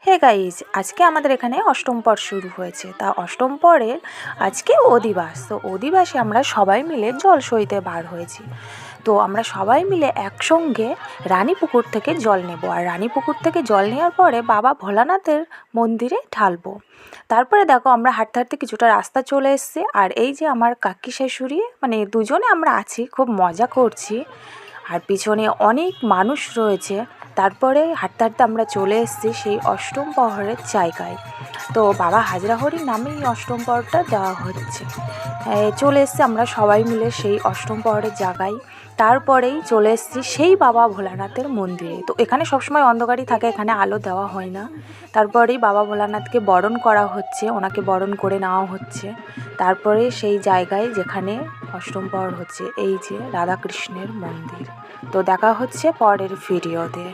Hey guys, আজকে আমাদের এখানে অষ্টম পর শুরু হয়েছে। তা অষ্টম পরের আজকে অধিবাস। তো অধিবাসে আমরা সবাই মিলে জল সইতে বার হয়েছি। তো আমরা সবাই মিলে একসঙ্গে রানীপুকুর থেকে জল নেব, আর রানীপুকুর থেকে জল নেওয়ার পরে বাবা ভোলানাথের মন্দিরে ঢালবো। তারপরে দেখো আমরা হাঁটতে হাঁটতে কিছুটা রাস্তা চলে এসছে, আর এই যে আমার কাকি শাশুড়ি মানে দুজনে আমরা আছি, খুব মজা করছি, আর পিছনে অনেক মানুষ রয়েছে। তারপরে হাঁটতে হাঁটতে আমরা চলে এসেছি সেই অষ্টম প্রহরের জায়গায়। তো বাবা হাজরাহরির নামেই অষ্টম প্রহরটা দেওয়া হচ্ছে। চলে এসেছি আমরা সবাই মিলে সেই অষ্টম প্রহরের জায়গায়। তারপরেই চলে এসেছি সেই বাবা ভোলানাথের মন্দিরে। তো এখানে সবসময় অন্ধকারই থাকে, এখানে আলো দেওয়া হয় না। তারপরেই বাবা ভোলানাথকে বরণ করা হচ্ছে, ওনাকে বরণ করে নেওয়া হচ্ছে। তারপরে সেই জায়গায় যেখানে অষ্টম প্রহর হচ্ছে, এই যে রাধাকৃষ্ণের মন্দির। তো দেখা হচ্ছে পরের ভিডিওতে।